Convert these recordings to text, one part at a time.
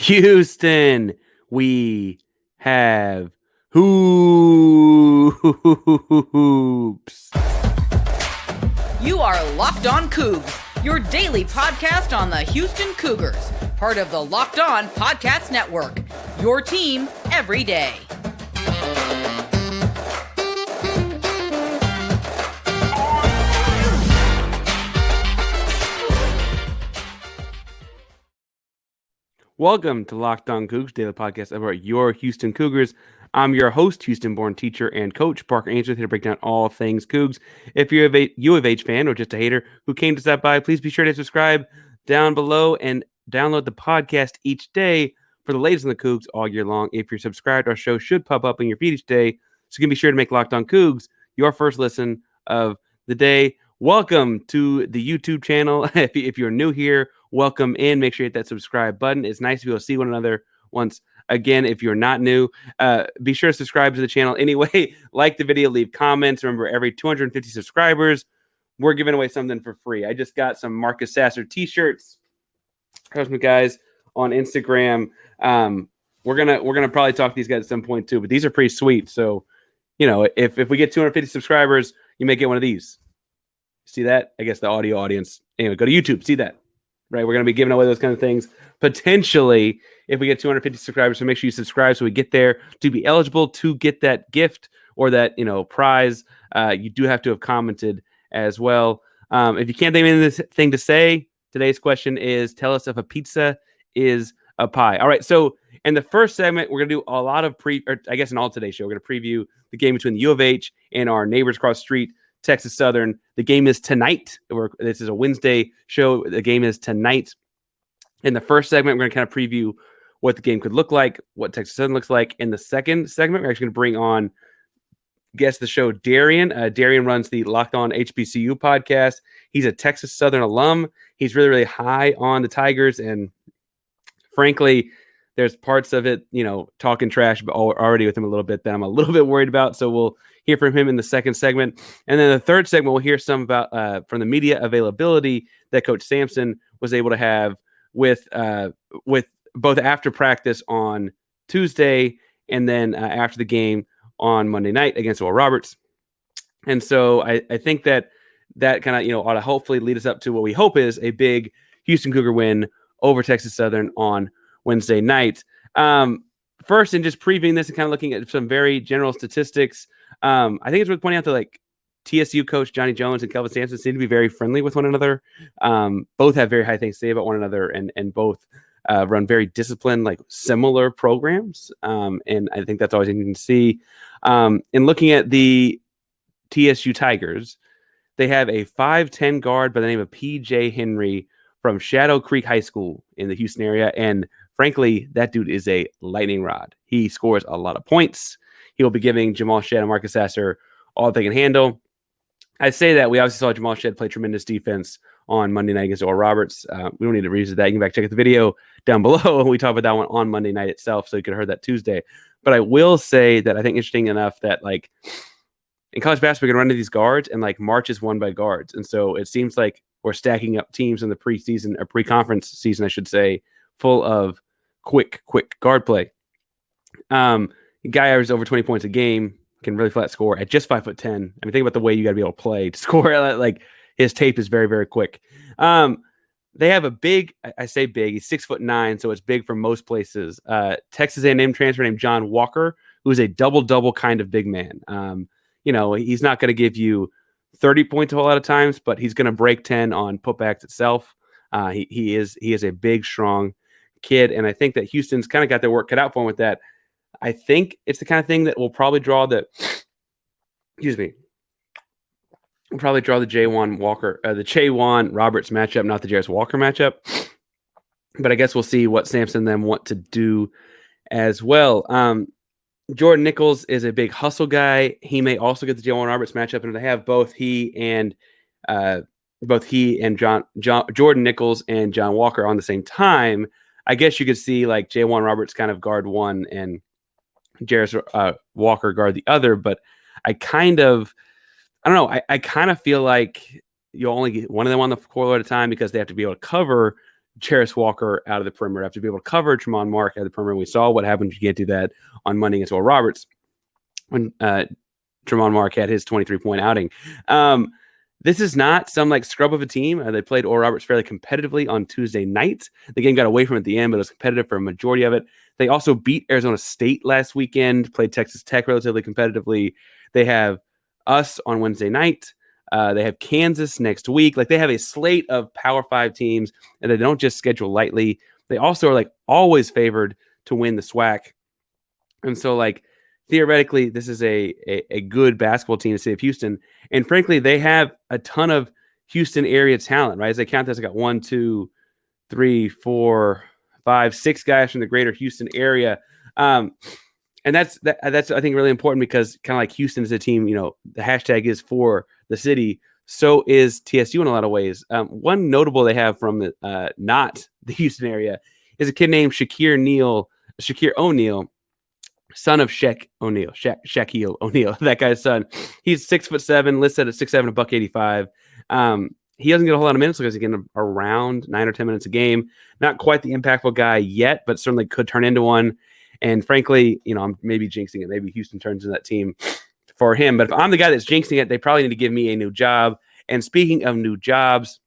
Houston, we have hoops. You are Locked On Cougs, your daily podcast on the Houston Cougars, part of the Locked On Podcast Network, your team every day. Welcome to Locked On Cougs, daily podcast about your Houston Cougars. I'm your host, Houston-born teacher and coach, Parker Ainsworth, here to break down all things Cougs. If you're a U of H fan or just a hater who came to stop by, please be sure to subscribe down below and download the podcast each day for the latest on the Cougs all year long. If you're subscribed, our show should pop up in your feed each day, so you can be sure to make Locked On Cougs your first listen of the day. Welcome to the YouTube channel. If you're new here, welcome in. Make sure you hit that subscribe button. It's nice to be able to see one another once again. If you're not new, be sure to subscribe to the channel anyway. Like the video, leave comments. Remember, every 250 subscribers, we're giving away something for free. I just got some Marcus Sasser t-shirts. Here's my guys on Instagram. We're gonna probably talk to these guys at some point too, but these are pretty sweet. So, you know, if we get 250 subscribers, you may get one of these. See that? I guess the audio audience. Anyway, go to YouTube. See that? Right? We're going to be giving away those kind of things potentially if we get 250 subscribers. So make sure you subscribe so we get there to be eligible to get that gift or that, prize. You do have to have commented as well. If you can't think of anything to say, today's question is, tell us if a pizza is a pie. All right. So in the first segment, we're going to do a lot of in all today's show, we're going to preview the game between the U of H and our neighbors across the street, Texas Southern. The game is tonight. This is a Wednesday show. The game is tonight. In the first segment, we're going to kind of preview what the game could look like, what Texas Southern looks like. In the second segment, we're actually going to bring on guest of the show, Darrion. Darrion runs the Locked On HBCU podcast. He's a Texas Southern alum. He's really, really high on the Tigers. And frankly, there's parts of it, talking trash already with him a little bit that I'm a little bit worried about. So we'll hear from him in the second segment. And then the third segment, we'll hear some about from the media availability that Coach Sampson was able to have with both after practice on Tuesday and then after the game on Monday night against Oral Roberts. And so I think that kind of, ought to hopefully lead us up to what we hope is a big Houston Cougar win over Texas Southern on Wednesday night. First, and just previewing this and kind of looking at some very general statistics, I think it's worth pointing out that TSU coach Johnny Jones and Kelvin Sampson seem to be very friendly with one another. Both have very high things to say about one another, and both run very disciplined, similar programs. And I think that's always interesting to see. In looking at the TSU Tigers, they have a 5'10" guard by the name of P.J. Henry from Shadow Creek High School in the Houston area. And frankly, that dude is a lightning rod. He scores a lot of points. He will be giving Jamal Shedd and Marcus Sasser all they can handle. I say that we obviously saw Jamal Shedd play tremendous defense on Monday night against Oral Roberts. We don't need to revisit that. You can check out the video down below. We talked about that one on Monday night itself, so you could have heard that Tuesday. But I will say that I think interesting enough that in college basketball, we can run into these guards, and March is won by guards. And so it seems like we're stacking up teams in the preseason or pre-conference season, I should say, full of quick guard play. Guy averages over 20 points a game, can really flat score at just 5'10". I mean, think about the way you got to be able to play to score. His tape is very, very quick. They have a big, I say big, he's 6'9", so it's big for most places. Texas A&M transfer named John Walker, who is a double-double kind of big man. He's not going to give you 30 points a whole lot of times, but he's going to break 10 on putbacks itself. He is a big, strong kid, and I think that Houston's kind of got their work cut out for him with that. I think it's the kind of thing that will probably draw the Jaywan Walker, the Jaywan Roberts matchup, not the Jarris Walker matchup. But I guess we'll see what Sampson then want to do as well. Jordan Nichols is a big hustle guy. He may also get the Jaywan Roberts matchup, and they have both he and Jordan Nichols and John Walker on the same time. I guess you could see Jaywan Roberts kind of guard one and Jarris Walker guard the other, but I kind of feel like you only get one of them on the floor at a time because they have to be able to cover Charis Walker out of the perimeter, have to be able to cover Tremont Mark out of the perimeter. We saw what happened if you can't do that on Monday against Oral Roberts when Tremont Mark had his 23-point outing. This is not some like scrub of a team. They played Oral Roberts fairly competitively on Tuesday night. The game got away from it at the end, but it was competitive for a majority of it. They also beat Arizona State last weekend, played Texas Tech relatively competitively. They have us on Wednesday night. They have Kansas next week. Like, they have a slate of Power 5 teams, and they don't just schedule lightly. They also are like always favored to win the SWAC. And so, like, theoretically, this is a good basketball team, the city of Houston. And frankly, they have a ton of Houston area talent, right? As they count this, I got 1, 2, 3, 4, 5, 6 guys from the greater Houston area. And that's I think really important, because kind of like Houston is a team, you know, the hashtag is for the city. So is TSU in a lot of ways. One notable they have from not the Houston area is a kid named Shaquille O'Neal, son of Shaquille O'Neal, that guy's son. He's 6'7", listed at 6'7", $185. He doesn't get a whole lot of minutes because he's getting around 9 or 10 minutes a game. Not quite the impactful guy yet, but certainly could turn into one. And frankly, you know, I'm maybe jinxing it. Maybe Houston turns into that team for him. But if I'm the guy that's jinxing it, they probably need to give me a new job. And speaking of new jobs,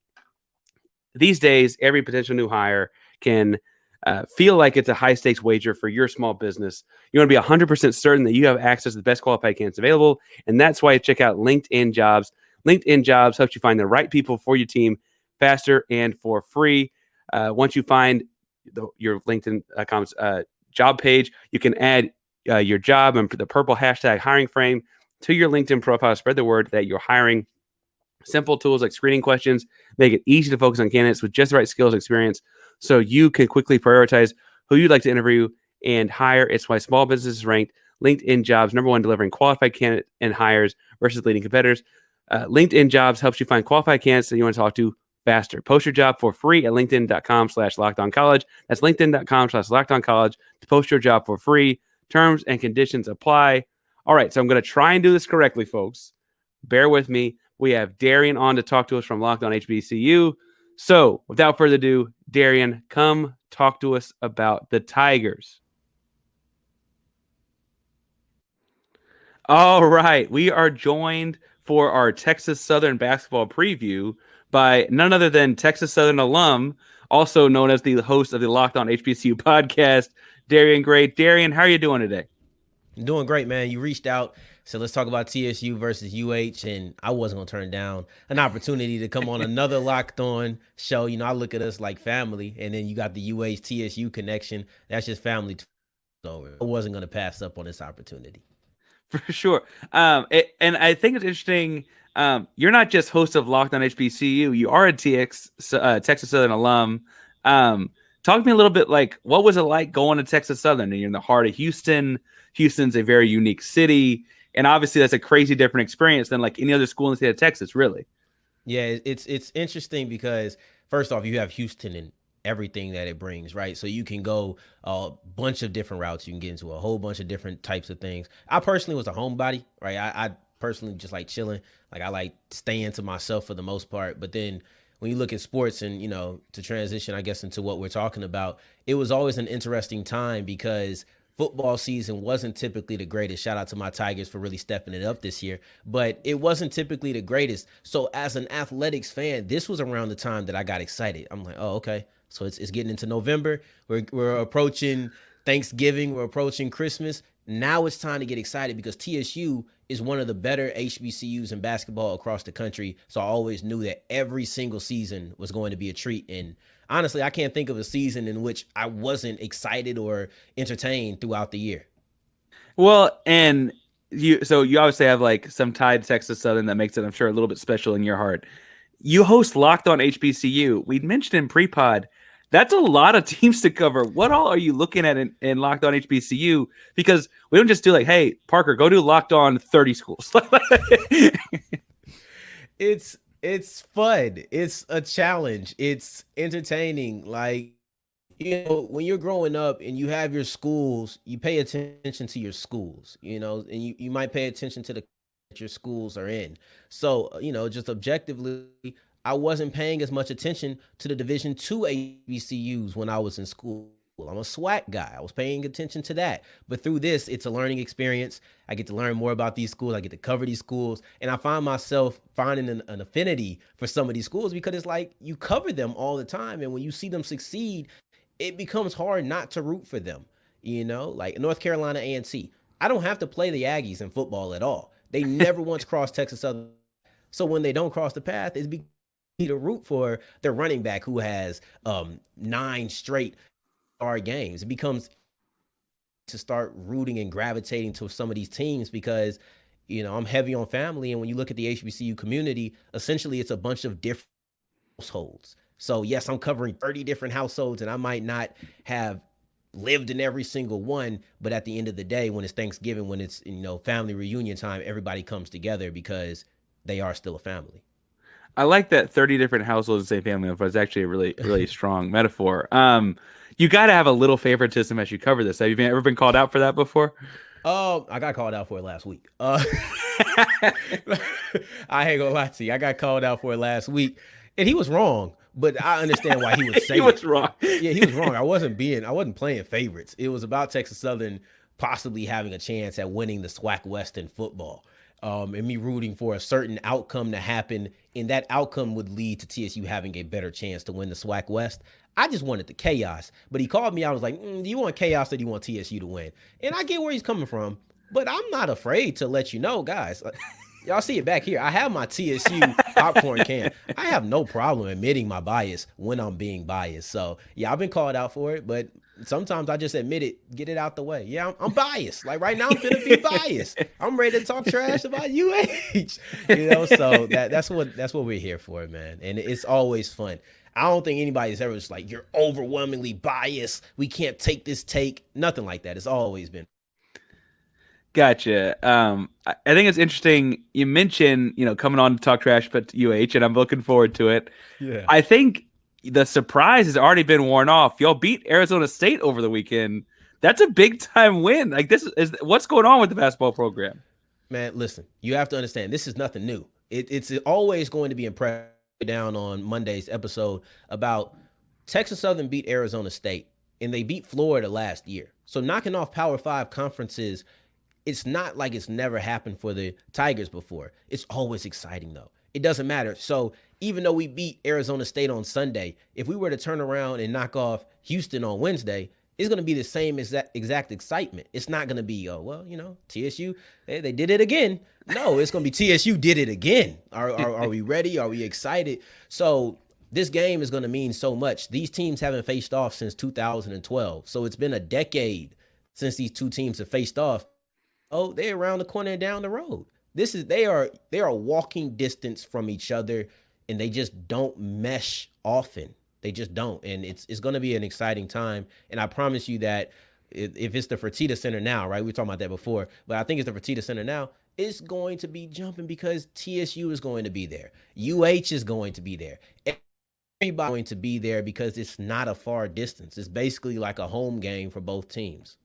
these days, every potential new hire can feel like it's a high-stakes wager for your small business. You want to be 100% certain that you have access to the best qualified candidates available, and that's why you check out LinkedIn Jobs. LinkedIn Jobs helps you find the right people for your team faster and for free. Once you find your LinkedIn.com's job page, you can add your job and the purple hashtag hiring frame to your LinkedIn profile. Spread the word that you're hiring. Simple tools like screening questions make it easy to focus on candidates with just the right skills and experience, so you can quickly prioritize who you'd like to interview and hire. It's why small businesses ranked LinkedIn Jobs #1, delivering qualified candidates and hires versus leading competitors. LinkedIn Jobs helps you find qualified candidates that you want to talk to faster. Post your job for free at linkedin.com/lockedoncollege. That's linkedin.com/lockedoncollege to post your job for free. Terms and conditions apply. All right, so I'm going to try and do this correctly, folks. Bear with me. We have Darrion on to talk to us from Locked On HBCU. So, without further ado, Darrion, come talk to us about the Tigers. All right, we are joined for our Texas Southern basketball preview by none other than Texas Southern alum, also known as the host of the Locked On HBCU podcast, Darrion Gray. Darrion, how are you doing today? I'm doing great, man. You reached out, so let's talk about TSU versus UH, and I wasn't going to turn down an opportunity to come on another Locked On show. You know, I look at us like family, and then you got the UH-TSU connection. That's just family. So I wasn't going to pass up on this opportunity. For sure. And I think it's interesting. You're not just host of Locked On HBCU. You are a Texas Southern alum. Talk to me a little bit, like, what was it like going to Texas Southern? And you're in the heart of Houston. Houston's a very unique city. And obviously that's a crazy different experience than like any other school in the state of Texas, really. Yeah, it's interesting because, first off, you have Houston and everything that it brings, right? So you can go a bunch of different routes. You can get into a whole bunch of different types of things. I personally was a homebody, right? I personally just like chilling. Like, I like staying to myself for the most part. But then when you look at sports and, you know, to transition, I guess, into what we're talking about, it was always an interesting time because football season wasn't typically the greatest. Shout out to my Tigers for really stepping it up this year, but it wasn't typically the greatest. So as an athletics fan, this was around the time that I got excited. I'm like, oh, okay. So it's getting into November. We're approaching Thanksgiving. We're approaching Christmas. Now it's time to get excited because TSU is one of the better HBCUs in basketball across the country. So I always knew that every single season was going to be a treat. And honestly, I can't think of a season in which I wasn't excited or entertained throughout the year. Well, and you obviously have like some tie to Texas Southern that makes it, I'm sure, a little bit special in your heart. You host Locked On HBCU. We mentioned in pre-pod, that's a lot of teams to cover. What all are you looking at in Locked On HBCU? Because we don't just do like, hey, Parker, go do Locked On 30 schools. It's fun. It's a challenge. It's entertaining. Like, you know, when you're growing up and you have your schools, you pay attention to your schools, you know, and you might pay attention to the that your schools are in. So, you know, just objectively, I wasn't paying as much attention to the Division II HBCUs when I was in school. I'm a SWAC guy. I was paying attention to that. But through this, it's a learning experience. I get to learn more about these schools. I get to cover these schools. And I find myself finding an affinity for some of these schools because it's like you cover them all the time. And when you see them succeed, it becomes hard not to root for them. You know, like North Carolina A&T. I don't have to play the Aggies in football at all. They never once crossed Texas Southern. So when they don't cross the path, it's be to root for their running back who has 9 straight games. It becomes to start rooting and gravitating to some of these teams because, you know, I'm heavy on family. And when you look at the HBCU community, essentially it's a bunch of different households. So yes, I'm covering 30 different households and I might not have lived in every single one, but at the end of the day, when it's Thanksgiving, when it's, you know, family reunion time, everybody comes together because they are still a family. I like that 30 different households in the same family. It's actually a really, really strong metaphor. You got to have a little favoritism as you cover this. Have you ever been called out for that before? I got called out for it last week. I ain't gonna lie to you. I got called out for it last week, and he was wrong. But I understand why he would say he was wrong. Yeah, he was wrong. I wasn't playing favorites. It was about Texas Southern possibly having a chance at winning the SWAC West in football. And me rooting for a certain outcome to happen, and that outcome would lead to TSU having a better chance to win the SWAC West. I just wanted the chaos, but he called me out and was like, do you want chaos or do you want TSU to win? And I get where he's coming from, but I'm not afraid to let you know, guys. Y'all see it back here. I have my TSU popcorn can. I have no problem admitting my bias when I'm being biased. So, yeah, I've been called out for it, but sometimes I just admit it, get it out the way. Yeah, I'm biased. Like right now I'm finna be biased. I'm ready to talk trash about UH. You know, so that's what we're here for, man. And it's always fun. I don't think anybody's ever just like, you're overwhelmingly biased. We can't take this take. Nothing like that. It's always been. Gotcha. I think it's interesting. You mentioned, you know, coming on to talk trash but UH, and I'm looking forward to it. Yeah. I think the surprise has already been worn off. Y'all beat Arizona State over the weekend. That's a big time win. Like this is what's going on with the basketball program. Man, listen, you have to understand this is nothing new. It's always going to be impressive. Down on Monday's episode about Texas Southern beat Arizona State and they beat Florida last year. So knocking off Power 5 conferences, it's not like it's never happened for the Tigers before. It's always exciting though. It doesn't matter. So even though we beat Arizona State on Sunday, if we were to turn around and knock off Houston on Wednesday, it's going to be the same exact excitement. It's not going to be, oh, well, you know, TSU, they did it again. No, it's going to be TSU did it again. Are we ready? Are we excited? So this game is going to mean so much. These teams haven't faced off since 2012. So it's been a decade since these two teams have faced off. Oh, they're around the corner and down the road. They are walking distance from each other, and they just don't mesh often. They just don't. And it's going to be an exciting time. And I promise you that if it's the Fertitta Center now, right? We were talking about that before, but I think it's the Fertitta Center now. It's going to be jumping because TSU is going to be there. UH is going to be there. Everybody's going to be there because it's not a far distance. It's basically like a home game for both teams.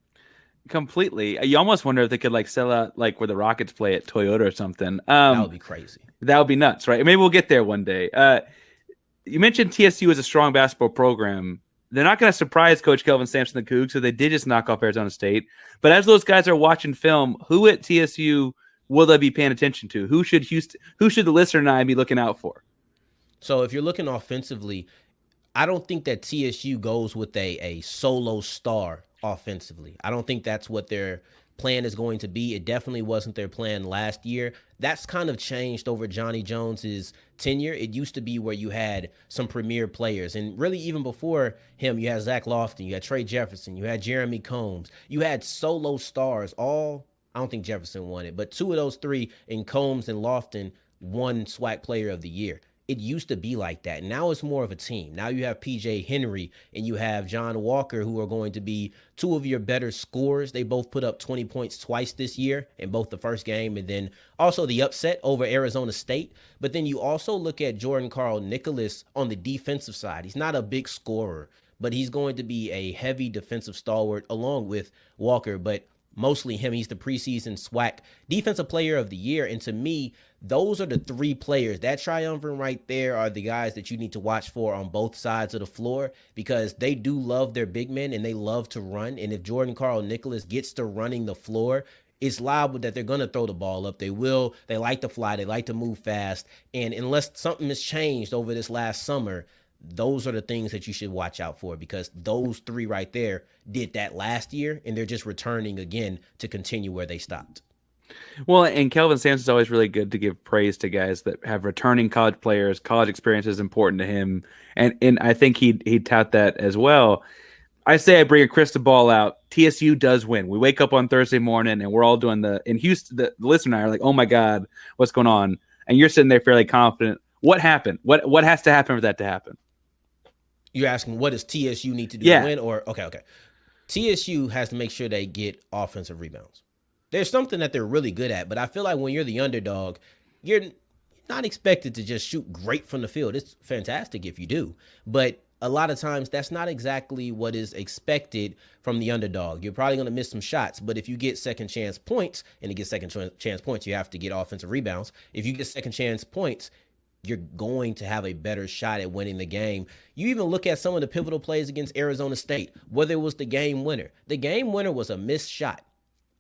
Completely. You almost wonder if they could like sell out like where the Rockets play at Toyota or something. That would be crazy. That would be nuts, right? Maybe we'll get there one day. You mentioned TSU is a strong basketball program. They're not going to surprise Coach Kelvin Sampson, the Cougs, so they did just knock off Arizona State. But as those guys are watching film, who at TSU will they be paying attention to? Who should the listener and I be looking out for? So if you're looking offensively, I don't think that TSU goes with a solo star offensively. I don't think that's what their plan is going to be. It definitely wasn't their plan last year. That's kind of changed over Johnny Jones's tenure. It used to be where you had some premier players, and really even before him, you had Zach Lofton, you had Trey Jefferson, you had Jeremy Combs, you had solo stars. I don't think Jefferson won it, but two of those three in Combs and Lofton won SWAC Player of the Year. It used to be like that. Now it's more of a team. Now you have PJ Henry and you have John Walker, who are going to be two of your better scorers. They both put up 20 points twice this year in both the first game and then also the upset over Arizona State. But then you also look at Jordan Carl Nicholas on the defensive side. He's not a big scorer, but he's going to be a heavy defensive stalwart along with Walker. But mostly him. He's the preseason SWAC Defensive Player of the Year. And to me, those are the three players. That triumvirate right there are the guys that you need to watch for on both sides of the floor, because they do love their big men and they love to run. And if Jordan Carl Nicholas gets to running the floor, it's liable that they're going to throw the ball up. They will. They like to fly. They like to move fast. And unless something has changed over this last summer, those are the things that you should watch out for, because those three right there did that last year, and they're just returning again to continue where they stopped. Well, and Kelvin Sampson's always really good to give praise to guys that have returning college players. College experience is important to him, and I think he'd tout that as well. I say I bring a crystal ball out. TSU does win. We wake up on Thursday morning and we're all doing in Houston, the listener and I are like, oh my God, what's going on? And you're sitting there fairly confident. What happened? What has to happen for that to happen? You're asking what does TSU need to do to win? Or okay. TSU has to make sure they get offensive rebounds. There's something that they're really good at, but I feel like when you're the underdog, you're not expected to just shoot great from the field. It's fantastic if you do, but a lot of times that's not exactly what is expected from the underdog. You're probably going to miss some shots, but if you get second chance points, and to get second chance points, you have to get offensive rebounds. If you get second chance points, you're going to have a better shot at winning the game. You even look at some of the pivotal plays against Arizona State, whether it was the game winner. The game winner was a missed shot,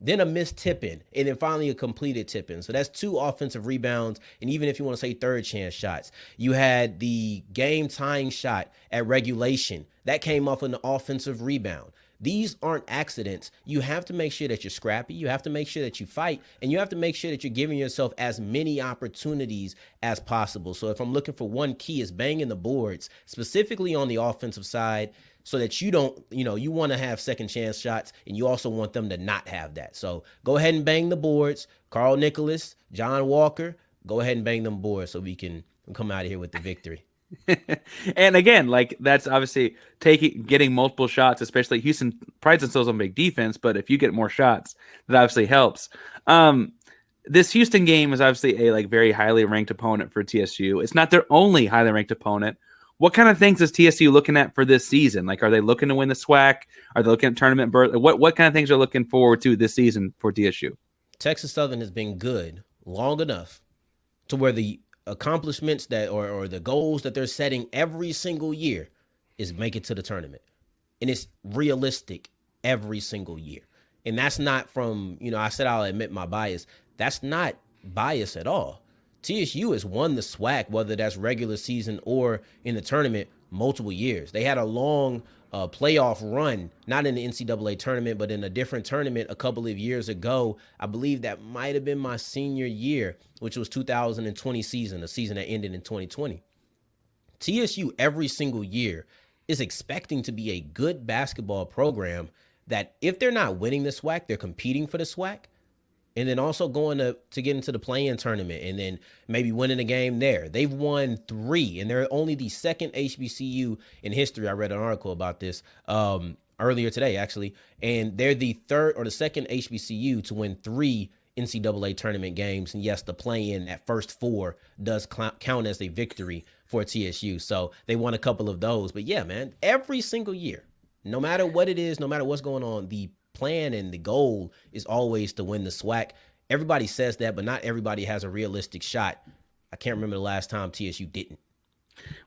then a missed tip-in, and then finally a completed tip-in. So that's 2 offensive rebounds, and even if you want to say third chance shots. You had the game-tying shot at regulation. That came off an offensive rebound. These aren't accidents. You have to make sure that you're scrappy. You have to make sure that you fight, and you have to make sure that you're giving yourself as many opportunities as possible. So if I'm looking for one key, is banging the boards, specifically on the offensive side, so that you don't, you want to have second chance shots, and you also want them to not have that. So go ahead and bang the boards. Carl Nicholas, John Walker, go ahead and bang them boards so we can come out of here with the victory. And again, like, that's obviously getting multiple shots, especially Houston prides themselves on big defense, but if you get more shots, that obviously helps. This Houston game is obviously a very highly ranked opponent for TSU. It's not their only highly ranked opponent. What kind of things is TSU looking at for this season? Like, are they looking to win the SWAC? Are they looking at tournament berth? What kind of things are looking forward to this season for TSU? Texas Southern has been good long enough to where the accomplishments that or the goals that they're setting every single year is make it to the tournament. And it's realistic every single year. And that's not from, I said I'll admit my bias. That's not bias at all. TSU has won the SWAC, whether that's regular season or in the tournament, multiple years. They had a long playoff run, not in the NCAA tournament, but in a different tournament a couple of years ago. I believe that might have been my senior year, which was 2020 season, a season that ended in 2020. TSU every single year is expecting to be a good basketball program that if they're not winning the SWAC, they're competing for the SWAC. And then also going to get into the play-in tournament and then maybe winning a game there. They've won 3, and they're only the second HBCU in history. I read an article about this earlier today, actually. And they're the third or the second HBCU to win 3 NCAA tournament games. And yes, the play-in at first 4 does count as a victory for TSU. So they won a couple of those. But yeah, man, every single year, no matter what it is, no matter what's going on, the plan and the goal is always to win the SWAC. Everybody says that, but not everybody has a realistic shot. I can't remember the last time TSU didn't.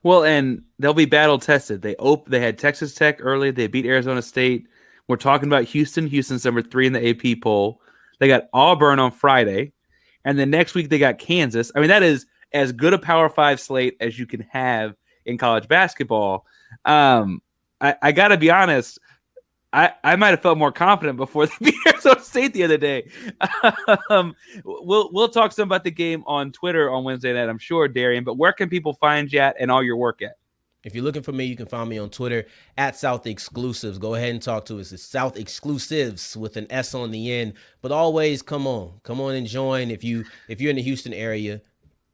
Well, and they'll be battle tested. They had Texas Tech early. They beat Arizona State. We're talking about Houston. Houston's number 3 in the AP poll. They got Auburn on Friday, and then next week they got Kansas. I mean, that is as good a Power 5 slate as you can have in college basketball. I got to be honest. I might have felt more confident before they beat Arizona State the other day. We'll talk some about the game on Twitter on Wednesday night, I'm sure, Darrion. But where can people find you at and all your work at? If you're looking for me, you can find me on Twitter at South Exclusives. Go ahead and talk to us. It's South Exclusives with an S on the end. But always come on and join. If you're in the Houston area,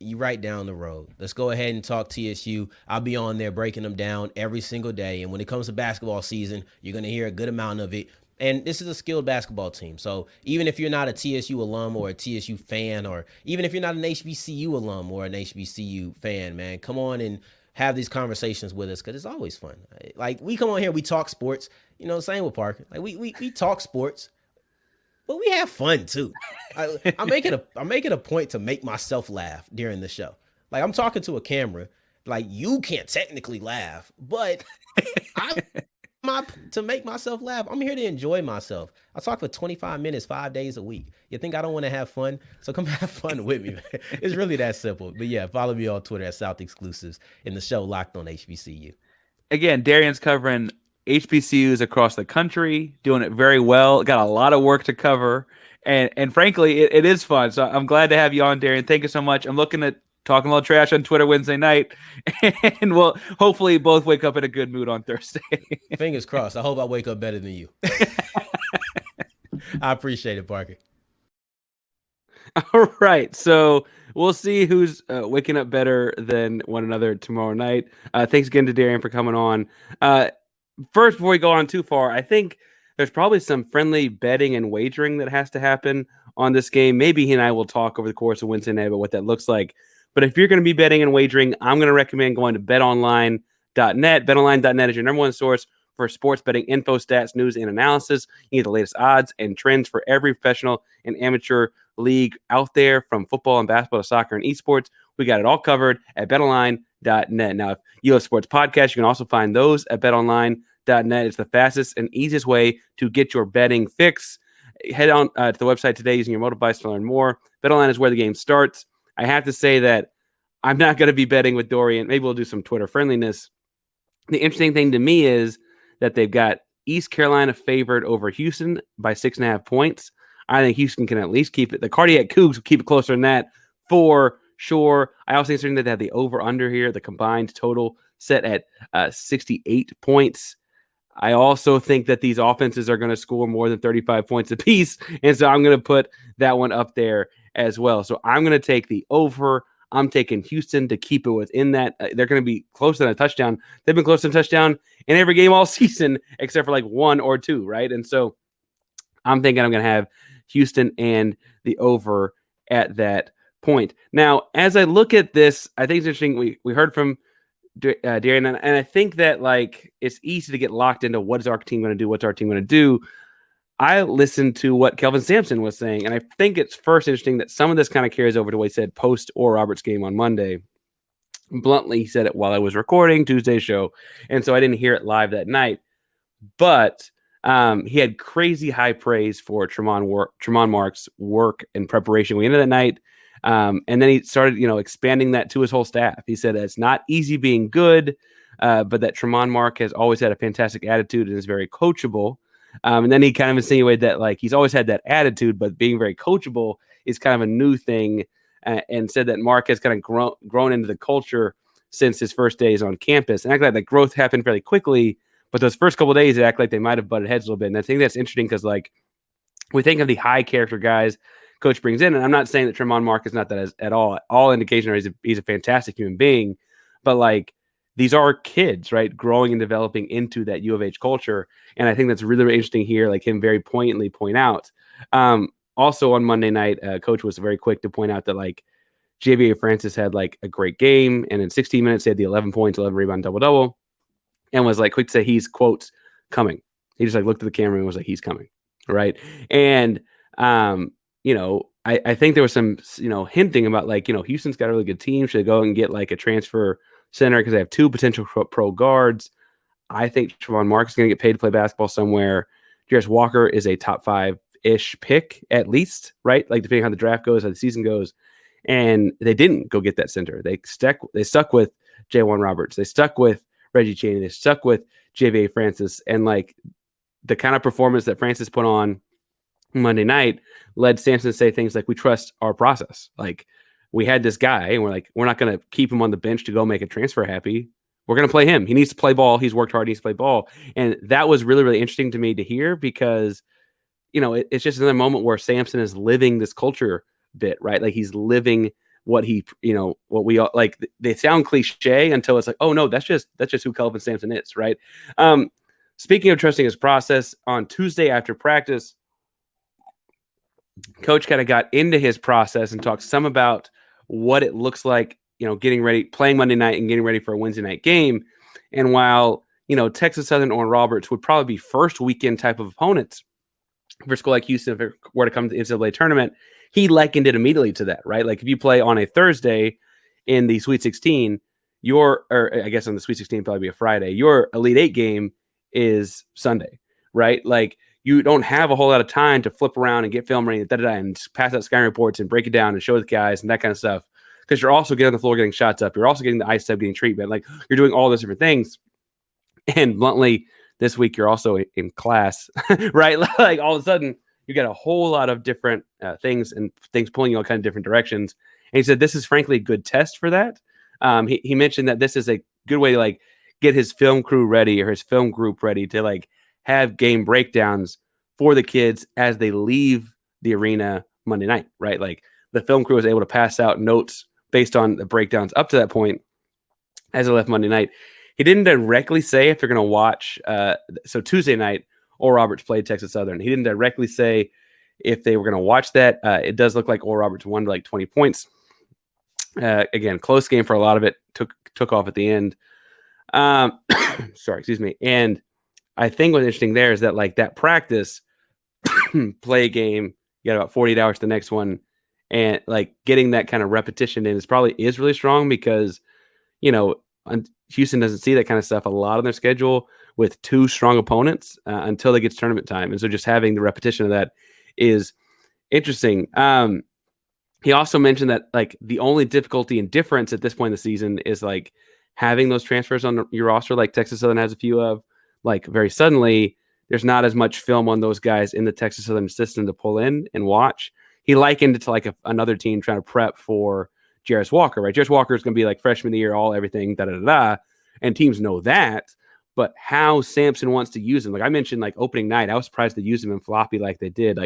you right down the road. Let's go ahead and talk TSU. I'll be on there breaking them down every single day. And when it comes to basketball season, you're going to hear a good amount of it. And this is a skilled basketball team. So even if you're not a TSU alum or a TSU fan, or even if you're not an HBCU alum or an HBCU fan, man, come on and have these conversations with us, because it's always fun. Like, we come on here, we talk sports. Same with Parker. Like, we talk sports. But we have fun too. I'm making a point to make myself laugh during the show. Like I'm talking to a camera. Like you can't technically laugh, but to make myself laugh. I'm here to enjoy myself. I talk for 25 minutes, 5 days a week. You think I don't want to have fun? So come have fun with me, man. It's really that simple. But yeah, follow me on Twitter at South Exclusives in the show Locked On HBCU. Again, Darrion's covering HBCUs across the country, doing it very well. Got a lot of work to cover. And frankly, it is fun. So I'm glad to have you on, Darrion. Thank you so much. I'm looking at talking a little trash on Twitter Wednesday night, and we'll hopefully both wake up in a good mood on Thursday. Fingers crossed. I hope I wake up better than you. I appreciate it, Parker. All right. So we'll see who's waking up better than one another tomorrow night. Thanks again to Darrion for coming on. First, before we go on too far, I think there's probably some friendly betting and wagering that has to happen on this game. Maybe he and I will talk over the course of Wednesday night about what that looks like. But if you're going to be betting and wagering, I'm going to recommend going to betonline.net. Betonline.net is your number one source for sports betting info, stats, news, and analysis. You get the latest odds and trends for every professional and amateur league out there, from football and basketball to soccer and esports. We got it all covered at betonline.net. Now, if you have sports podcasts, you can also find those at betonline.net. It's the fastest and easiest way to get your betting fix. Head on to the website today using your mobile device to learn more. BetOnline is where the game starts. I have to say that I'm not going to be betting with Darrion. Maybe we'll do some Twitter friendliness. The interesting thing to me is that they've got East Carolina favored over Houston by 6.5 points. I think Houston can at least keep it. The Cardiac Cougs will keep it closer than that for sure. I also think that they have the over-under here, the combined total set at 68 points. I also think that these offenses are going to score more than 35 points apiece, and so I'm going to put that one up there as well. So I'm going to take the over. I'm taking Houston to keep it within that. They're going to be close to a touchdown. They've been close to a touchdown in every game all season, except for like one or two, right? And so I'm thinking I'm going to have Houston and the over at that point. Now, as I look at this, I think it's interesting. We heard from Darrion, and I think that like it's easy to get locked into what is our team going to do, what's our team going to do. I listened to what Kelvin Sampson was saying, and I think it's first interesting that some of this kind of carries over to what he said post Oral Roberts game on Monday. Bluntly, he said it while I was recording Tuesday's show, and so I didn't hear it live that night. But he had crazy high praise for Tramon Mark's work and preparation going into that night. And then he started, expanding that to his whole staff. He said it's not easy being good, but that Tramon Mark has always had a fantastic attitude and is very coachable. And then he kind of insinuated that like he's always had that attitude, but being very coachable is kind of a new thing, and said that Mark has kind of grown into the culture since his first days on campus. And act like that growth happened fairly quickly, but those first couple of days, it act like they might have butted heads a little bit. And I think that's interesting because like we think of the high character guys coach brings in, and I'm not saying that Tramon Mark is not that at all. All indication are he's a fantastic human being, but like these are kids, right? Growing and developing into that U of H culture. And I think that's really, really interesting here, like him very poignantly point out. Also on Monday night, coach was very quick to point out that like JVA Francis had like a great game. And in 16 minutes, he had the 11 points, 11 rebound, double, and was like quick to say he's, quotes, coming. He just like looked at the camera and was like, he's coming. Right. And, I think there was some, hinting about like, Houston's got a really good team. Should go and get like a transfer center because they have two potential pro guards. I think Tramon Mark is going to get paid to play basketball somewhere. Jarris Walker is a top 5-ish pick at least, right? Like depending on how the draft goes, how the season goes. And they didn't go get that center. They stuck with J1 Roberts. They stuck with Reggie Chaney. They stuck with JVA Francis. And like the kind of performance that Francis put on Monday night led Sampson to say things like, we trust our process. Like we had this guy and we're not going to keep him on the bench to go make a transfer happy. We're going to play him. He needs to play ball. He's worked hard. He needs to play ball. And that was really, really interesting to me to hear because, it's just another moment where Sampson is living this culture bit, right? Like he's living what he, what we all like. They sound cliche until it's like, oh no, that's just who Kelvin Sampson is, right? Speaking of trusting his process, on Tuesday after practice, Coach kind of got into his process and talked some about what it looks like, getting ready, playing Monday night and getting ready for a Wednesday night game. And while, Texas Southern or Roberts would probably be first weekend type of opponents, for a school like Houston, if it were to come to the NCAA tournament, he likened it immediately to that, right? Like if you play on a Thursday in the Sweet 16, or I guess on the Sweet 16 probably be a Friday, your Elite Eight game is Sunday, right? Like you don't have a whole lot of time to flip around and get film ready and pass out scouting reports and break it down and show the guys and that kind of stuff. Because you're also getting on the floor, getting shots up. You're also getting the ice tub, getting treatment. Like you're doing all those different things. And bluntly, this week you're also in class, right? Like all of a sudden you got a whole lot of different things pulling you all kind of different directions. And he said this is frankly a good test for that. He mentioned that this is a good way to like get his film crew ready or his film group ready to like have game breakdowns for the kids as they leave the arena Monday night, right? Like the film crew was able to pass out notes based on the breakdowns up to that point as they left Monday night. He didn't directly say if they're going to watch. So Tuesday night, Oral Roberts played Texas Southern. He didn't directly say if they were going to watch that. It does look like Oral Roberts won by like 20 points. Again, close game for a lot of it. Took off at the end. Sorry, excuse me. And I think what's interesting there is that like that practice, play a game, you got about 48 hours to the next one, and like getting that kind of repetition in is really strong because, you know, Houston doesn't see that kind of stuff a lot on their schedule with two strong opponents until they get to tournament time. And so just having the repetition of that is interesting. He also mentioned that like the only difficulty and difference at this point in the season is like having those transfers on your roster, like Texas Southern has a few of, like very suddenly there's not as much film on those guys in the Texas Southern system to pull in and watch. He likened it to like another team trying to prep for Jarris Walker, right? Jarris Walker is going to be like freshman of the year, all everything, and teams know that. But how Sampson wants to use him, like I mentioned, like opening night, I was surprised to use him in floppy like they did.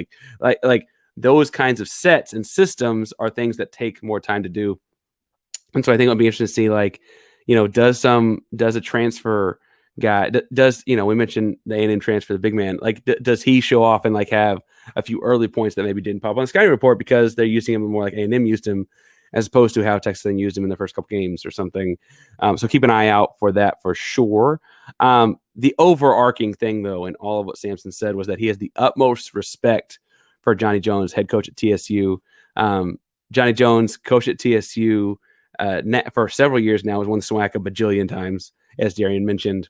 Like those kinds of sets and systems are things that take more time to do. And so I think it'll be interesting to see, like, you know, does a transfer guy, we mentioned the A&M transfer, the big man, like does he show off and like have a few early points that maybe didn't pop on the scouting report because they're using him more like A&M used him, as opposed to how Texas used him in the first couple games or something. So keep an eye out for that for sure. The overarching thing, though, in all of what Sampson said was that he has the utmost respect for Johnny Jones, head coach at TSU. Johnny Jones, coach at TSU for several years now, has won SWAC a bajillion times, as Darrion mentioned.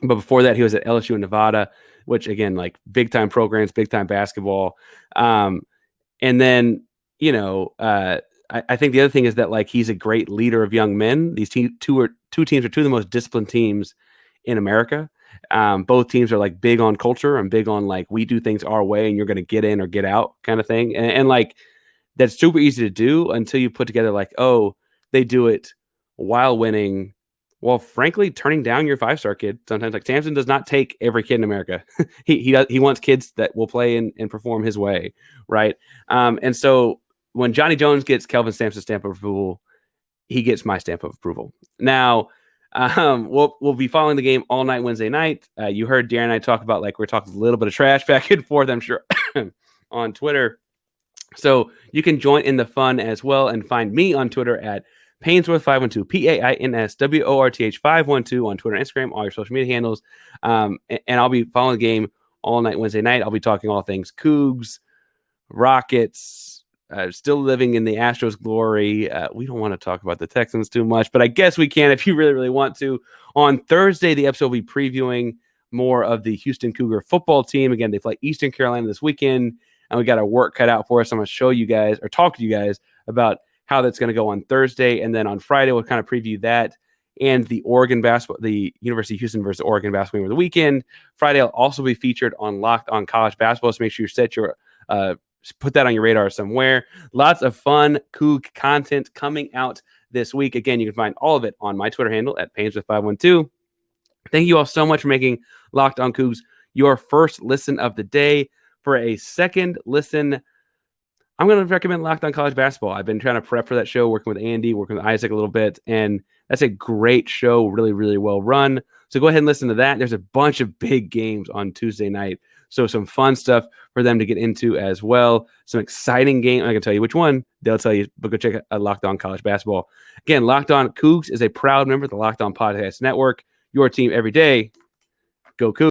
But before that, he was at LSU in Nevada, which, again, like big-time programs, big-time basketball. And then, you know, I think the other thing is that like he's a great leader of young men. These two teams are two of the most disciplined teams in America. Both teams are like big on culture and big on like we do things our way and you're going to get in or get out kind of thing. And like that's super easy to do until you put together like, oh, they do it while winning. Well, frankly, turning down your 5-star kid sometimes, like Sampson does not take every kid in America. he wants kids that will play and perform his way, right? And so when Johnny Jones gets Kelvin Sampson's stamp of approval, he gets my stamp of approval. Now, we'll be following the game all night Wednesday night. You heard Darren and I talk about like we're talking a little bit of trash back and forth, I'm sure, on Twitter. So you can join in the fun as well and find me on Twitter at Painsworth512, Painsworth 512 on Twitter and Instagram, all your social media handles. And I'll be following the game all night Wednesday night. I'll be talking all things Cougs, Rockets, still living in the Astros glory. We don't want to talk about the Texans too much, but I guess we can if you really, really want to. On Thursday, the episode will be previewing more of the Houston Cougar football team. Again, they play Eastern Carolina this weekend, and we got our work cut out for us. I'm going to show you guys or talk to you guys about how that's going to go on Thursday. And then on Friday, we'll kind of preview that and the University of Houston versus Oregon basketball game of the weekend. Friday will also be featured on Locked On College Basketball. So make sure you set your put that on your radar somewhere. Lots of fun Coug content coming out this week. Again, you can find all of it on my Twitter handle at Painsworth512. Thank you all so much for making Locked On Cougs your first listen of the day. For a second listen, I'm going to recommend Locked On College Basketball. I've been trying to prep for that show, working with Andy, working with Isaac a little bit, and that's a great show, really, really well run. So go ahead and listen to that. There's a bunch of big games on Tuesday night, so some fun stuff for them to get into as well. Some exciting game. I can tell you which one. They'll tell you, but go check out Locked On College Basketball. Again, Locked On Cougs is a proud member of the Locked On Podcast Network. Your team every day. Go Cougs.